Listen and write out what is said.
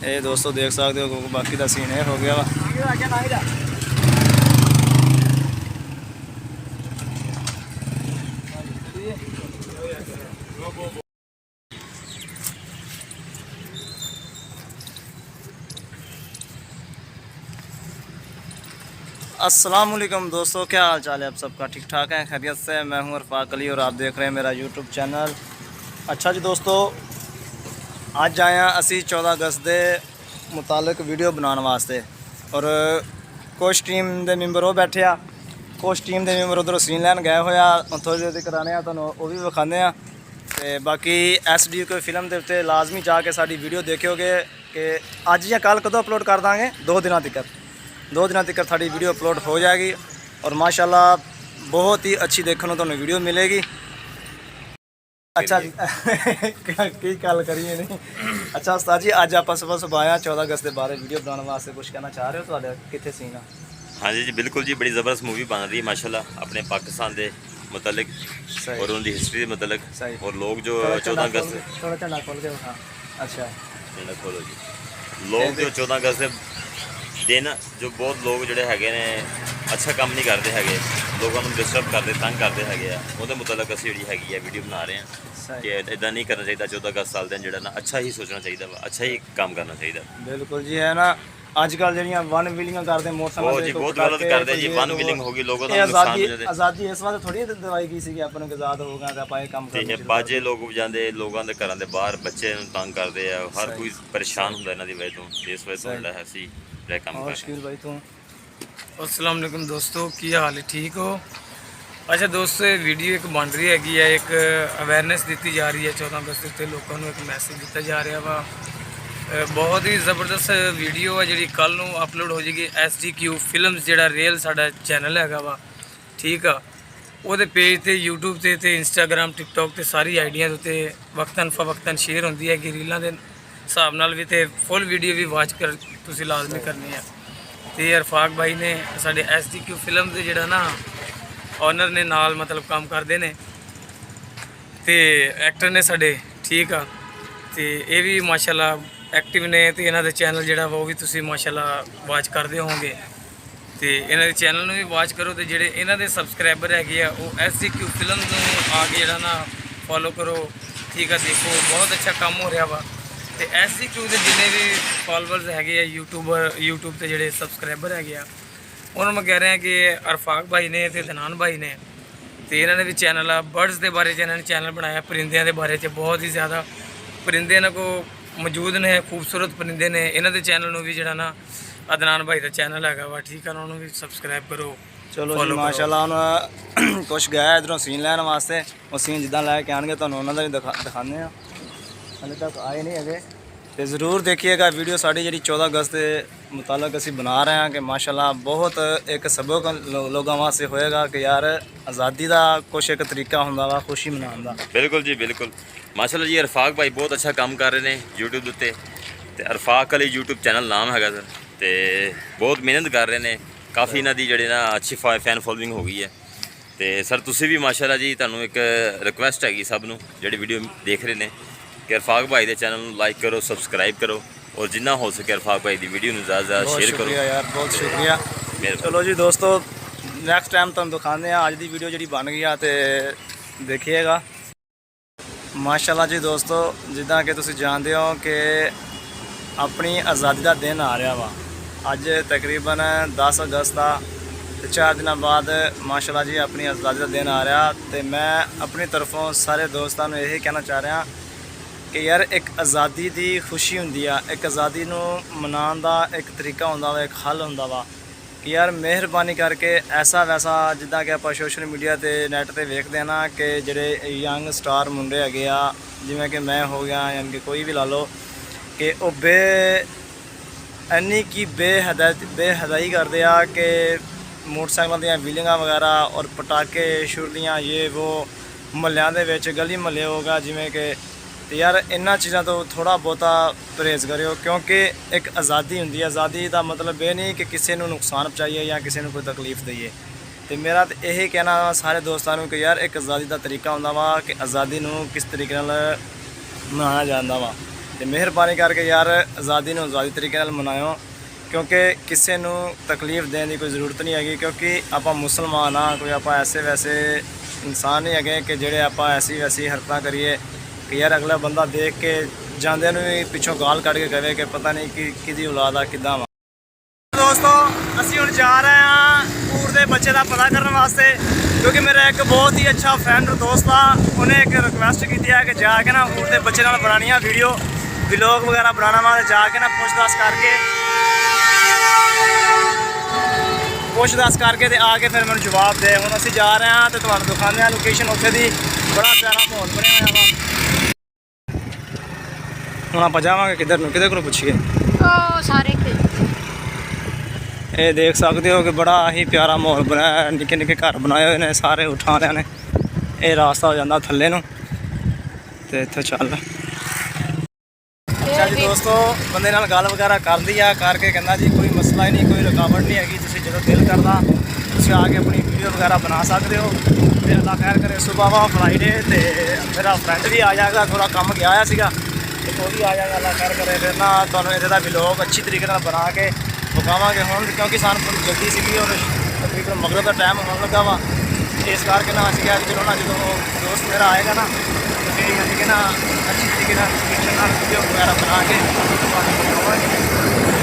ਇਹ ਦੋਸਤੋ ਦੇਖ ਸਕਦੇ ਹੋ ਬਾਕੀ ਦਾ ਸੀਨ ਇਹ ਹੋ ਗਿਆ ਵਾ। अस्सलाम वालेकुम दोस्तों, क्या हाल चाल है आप सबका? ठीक ठाक है, खैरियत से? मैं हूं अरफाक अली और आप देख रहे हैं मेरा यूट्यूब चैनल। अच्छा जी दोस्तों, अज आए हैं असी 14 अगस्त के मुतालिक वीडियो बनाने वास्ते और कुछ टीम के मैंबर वो बैठे आ, कुछ टीम के मैंबर उधरों सीन लैन गए हुए थोड़ी देर कराने तो भी विखाने तो बाकी SD कोई फिल्म के उत्ते लाजमी जाके साड़ी वीडियो देखोगे कि अज या कल कदों अपलोड कर देंगे। 2 दिनों तक साड़ी वीडियो अपलोड हो जाएगी और माशाल्लाह बहुत ही अच्छी देखने को वीडियो मिलेगी। अच्छा की गल करिए नहीं। अच्छा उस्ताद जी, अज आप सुबह आया 14 अगस्त के बारे वीडियो बनाने वास्ते, कुछ कहना चाह रहे हो? तो कितने सीन आ? हाँ जी बिल्कुल जी, बड़ी ज़बरदस्त मूवी बन रही है माशाल्लाह अपने पाकिस्तान के मतलब और उनकी हिस्ट्री के मतलब। और लोग जो 14 अगस्त थोड़ा झंडा खोल के। हाँ अच्छा झंडा खोलो जी। लोग जो 14 अगस्त दिन जो बहुत लोग जोड़े है ने अच्छा काम नहीं करते है, लोगों को डिस्टर्ब करते तंग करते हैं, वो मुतलक असी जी है वीडियो बना रहे हैं कि इदा नहीं करना चाहिए। 14 अगस्त साल दिन जो ना अच्छा ही सोचना चाहिए, अच्छा ही काम करना चाहिए। बिल्कुल जी, है ना। अजकल जड़ियाँ वन व्हीलिंग करते मोटरसाइकिल जी बहुत गलत करते जी, वन व्हीलिंग होगी लोगों का आज़ादी इस वास्ते थोड़ी दवाई की सी अपने आज़ाद हो गया तो काम करते बाजे लोग बजाते लोगों के घर के बाहर बच्चे तंग करते हैं, हर कोई परेशान होंगे इन्हों की वजह तो। इस वजह तो है सी काम भाई तू। अस्सलाम वालेकुम दोस्तों, की हाल है? ठीक हो? अच्छा दोस्तों, वीडियो एक बन रही हैगी है, एक अवेयरनेस दी जा रही है 14 अगस्त से लोगों को एक मैसेज दिता जा रहा वा। बहुत ही ज़बरदस्त वीडियो है जी, कल अपलोड हो जाएगी। SDQ फिल्म्स जो रियल साडा चैनल हैगा वा, ठीक आ, वो पेज ते यूट्यूब ते इंस्टाग्राम टिकटॉक ते सारी आईडियां उत्ते वक्तन फवक्तन शेयर होंदी है कि रीलों के हिसाब नाल भी ते फुल वीडियो भी वॉच कर तुसी लाजमी करनी है। तो अरफाक भाई ने साडे SDQ फिल्म के जोड़ा ना ऑनर ने नाल मतलब काम करते हैं तो एक्टर ने साडे, ठीक आ। तो ये भी माशाल्लाह एक्टिव ने, तो इन्हों के चैनल जोड़ा वो भी तुसी माशाल्लाह वॉच करते होंगे। तो इन्हों के चैनल में भी वॉच करो, तो जोड़े इन्हों के सबसक्राइबर है वो SDQ फिल्म आके जोड़ा ना फॉलो करो, ठीक है। देखो बहुत अच्छा काम हो रहा वा। तो SDQ के जिन्हें भी फॉलोअर्स है यूट्यूब से जोड़े सबसक्राइबर है उन्होंने मैं कह रहे हैं कि अरफाक भाई ने तो दनान भाई ने तो इन्होंने भी चैनल बर्ड्स के बारे इन्होंने चैनल बनाया, परिंदों के बारे बहुत ही ज़्यादा परिंदे इन्हों को मौजूद ने, खूबसूरत परिंदे ने। इन्हों के चैनल में भी जोड़ा ना अदनान भाई का चैनल है वा, ठीक है, उन्होंने भी सबसक्राइब करो। चलो जी माशाल्लाह। हम कुछ गया इधरों सीन लैन वास्ते, वो सीन जिदा लैके आएंगे तो उन्होंने भी दिखाने हाले तक आए नहीं है। तो ज़रूर देखिएगा वीडियो साड़ी जी 14 अगस्त के मुतालिक असी बना रहे हैं कि माशाल्लाह बहुत एक सबक लोगों वास्ते होएगा कि यार आज़ादी का कुछ एक तरीका होंदा वा खुशी मनाने का। बिल्कुल जी बिल्कुल माशाल्लाह जी। अरफाक भाई बहुत अच्छा काम कर रहे हैं यूट्यूब उत्ते, तो अरफाक अली यूट्यूब चैनल नाम है सर, तो बहुत मेहनत कर रहे हैं। काफ़ी इन्हों की जी ना अच्छी फैन फॉलोइंग हो गई है। तो सर तुसी भी माशाल्लाह जी, तुहानू एक रिक्वेस्ट हैगी सब नूं जिहड़े वीडियो देख रहे हैं कि अरफाक भाई के चैनल में लाइक करो, सबसक्राइब करो और जिन्ना हो सके अरफाक भाई की वीडियो में ज़्यादा शेयर करो यार। बहुत शुक्रिया। चलो जी दोस्तों, नैक्सट टाइम तुम दिखाते हैं अज की वीडियो जी बन गई है तो देखिएगा। माशाल्लाह जी दोस्तों, जिदा कि तुम जानते हो कि अपनी आज़ादी का दिन आ रहा वा, अज तकरीबन 10 अगस्त आ, 4 दिन बाद माशाल्लाह जी अपनी आज़ादी का दिन आ रहा। तो मैं अपनी तरफों सारे दोस्तों को यही कहना चाह रहा कि यार एक आज़ादी की खुशी होंदी आ, एक आज़ादी मनाने का एक तरीका होंदा वा, एक हल होंदा वा कि यार मेहरबानी करके ऐसा वैसा जिदा कि आप सोशल मीडिया ते नैट ते वेखते हैं ना कि जोड़े यंग स्टार मुंडे है जिमें कि मैं हो गया यानी कि कोई भी ला लो कि वह इन्नी की बेहदाई करते हैं कि मोटरसाइकिलों दी व्हीलिंगां वगैरह और पटाके छुड़दियाँ ये वो महल्लों के गली महल्ले होगा जिमें कि तो यार इन्होंने चीज़ों तो थोड़ा बहुता परहेज़ करो, क्योंकि एक आज़ादी होंदी है। आज़ादी का मतलब ये नहीं कि किसी को नुकसान पहुँचाइए या किसी को कोई तकलीफ दईए। तो मेरा तो यही कहना सारे दोस्तों को कि यार एक आज़ादी का तरीका होंदा वा कि आज़ादी किस तरीके मनाया जाता वा। ਤੇ ਮਿਹਰਬਾਨੀ ਕਰਕੇ ਯਾਰ ਆਜ਼ਾਦੀ ਨੂੰ ਆਜ਼ਾਦੀ ਤਰੀਕੇ ਨਾਲ ਮਨਾਇਓ, ਕਿਉਂਕਿ ਕਿਸੇ ਨੂੰ ਤਕਲੀਫ ਦੇਣ ਦੀ ਕੋਈ ਜ਼ਰੂਰਤ ਨਹੀਂ ਹੈਗੀ, ਕਿਉਂਕਿ ਆਪਾਂ ਮੁਸਲਮਾਨ ਆ, ਕੋਈ ਆਪਾਂ ਐਸੇ ਵੈਸੇ ਇਨਸਾਨ ਨਹੀਂ ਹੈਗੇ ਕਿ ਜਿਹੜੇ ਆਪਾਂ ਐਸੀ ਵੈਸੀ ਹਰਕਤਾਂ ਕਰੀਏ ਕਿ ਯਾਰ ਅਗਲਾ ਬੰਦਾ ਦੇਖ ਕੇ ਜਾਂਦਿਆਂ ਨੂੰ ਵੀ ਪਿੱਛੋਂ ਗਾਲ ਕੱਢ ਕੇ ਕਹੇ ਕਿ ਪਤਾ ਨਹੀਂ ਕਿ ਕਿਹਦੀ ਔਲਾਦ ਆ ਕਿੱਦਾਂ ਵਾ। ਦੋਸਤੋ ਅਸੀਂ ਹੁਣ ਜਾ ਰਹੇ ਹਾਂ ਊਠ ਦੇ ਬੱਚੇ ਦਾ ਪਤਾ ਕਰਨ ਵਾਸਤੇ, ਕਿਉਂਕਿ ਮੇਰਾ ਇੱਕ ਬਹੁਤ ਹੀ ਅੱਛਾ ਫਰੈਂਡ ਦੋਸਤ ਆ, ਉਹਨੇ ਇੱਕ ਰਿਕੁਐਸਟ ਕੀਤੀ ਹੈ ਕਿ ਜਾ ਕੇ ਨਾ ਊਠ ਦੇ ਬੱਚੇ ਨਾਲ ਬਣਾਉਣੀਆਂ ਵੀਡੀਓ ਵਲੌਗ ਵਗੈਰਾ ਬਣਾਉਣਾ ਵਾ, ਜਾ ਕੇ ਨਾ ਪੁੱਛ-ਦੱਸ ਕਰਕੇ ਤੇ ਆ ਕੇ ਫਿਰ ਮੈਨੂੰ ਜਵਾਬ ਦੇ। ਹੁਣ ਅਸੀਂ ਜਾ ਰਹੇ ਹਾਂ ਤੇ ਤੁਹਾਨੂੰ ਦਿਖਾਉਂਦੇ ਹਾਂ ਲੋਕੇਸ਼ਨ ਉੱਥੇ ਦੀ, ਬੜਾ ਪਿਆਰਾ ਮਾਹੌਲ ਬਣਿਆ ਹੋਇਆ ਵਾ। ਹੁਣ ਆਪਾਂ ਜਾਵਾਂਗੇ ਕਿਹਦੇ ਕੋਲ ਪੁੱਛੀਏ। ਉਹ ਸਾਰੇ ਇਹ ਦੇਖ ਸਕਦੇ ਹੋ ਕਿ ਬੜਾ ਹੀ ਪਿਆਰਾ ਮਾਹੌਲ ਬਣਾਇਆ, ਨਿੱਕੇ ਨਿੱਕੇ ਘਰ ਬਣਾਏ ਹੋਏ ਨੇ ਸਾਰੇ ਉਠਾਂ ਵਾਲਿਆਂ ਨੇ। ਇਹ ਰਾਸਤਾ ਹੋ ਜਾਂਦਾ ਥੱਲੇ ਨੂੰ ਤੇ ਇੱਥੋਂ ਚੱਲ। ਅੱਛਾ ਜੀ ਦੋਸਤੋ, ਬੰਦੇ ਨਾਲ ਗੱਲ ਵਗੈਰਾ ਕਰਦੀ ਆ, ਕਰਕੇ ਕਹਿੰਦਾ ਜੀ ਕੋਈ ਮਸਲਾ ਹੀ ਨਹੀਂ, ਕੋਈ ਰੁਕਾਵਟ ਨਹੀਂ ਹੈਗੀ, ਤੁਸੀਂ ਜਦੋਂ ਦਿਲ ਕਰਦਾ ਤੁਸੀਂ ਆ ਕੇ ਆਪਣੀ ਵੀਡੀਓ ਵਗੈਰਾ ਬਣਾ ਸਕਦੇ ਹੋ। ਤੇ ਅੱਲਾ ਖੈਰ ਕਰੇ, ਸੁਬਾਹ ਵਾ ਫਰਾਈਡੇ ਤੇ ਮੇਰਾ ਫਰੈਂਡ ਵੀ ਆ ਜਾਏਗਾ, ਥੋੜਾ ਕੰਮ ਗਿਆ ਹੋਇਆ ਸੀਗਾ ਤੇ ਉਹ ਵੀ ਆ ਜਾਏਗਾ, ਅੱਲਾ ਖੈਰ ਕਰੇ। ਫਿਰ ਨਾ ਤੁਹਾਨੂੰ ਇਹਦੇ ਦਾ ਵਲੌਗ ਅੱਛੀ ਤਰੀਕੇ ਨਾਲ ਬਣਾ ਕੇ ਵਿਖਾਵਾਂਗੇ ਹੁਣ, ਕਿਉਂਕਿ ਸਾਨੂੰ ਥੋੜੀ ਜਲਦੀ ਸੀਗੀ ਔਰ ਤਕਰੀਬਨ ਮਗਰਬ ਦਾ ਟਾਈਮ ਹੋਣ ਲੱਗਾ ਵਾ, ਇਸ ਕਰਕੇ ਨਾ ਅਸੀਂ ਕਿਹਾ ਕਿ ਚਲੋ ਨਾ ਜਦੋਂ ਦੋਸਤ ਮੇਰਾ ਆਏਗਾ ਨਾ ਤੇ ਫਿਰ ਅਸੀਂ ਕਿ ਨਾ ਅੱਛੀ ਤਰੀਕੇ ਨਾਲ ਵੀਡੀਓ ਵਗੈਰਾ ਬਣਾ ਕੇ ਤੁਹਾਨੂੰ ਦਿਖਾਵਾਂਗੇ।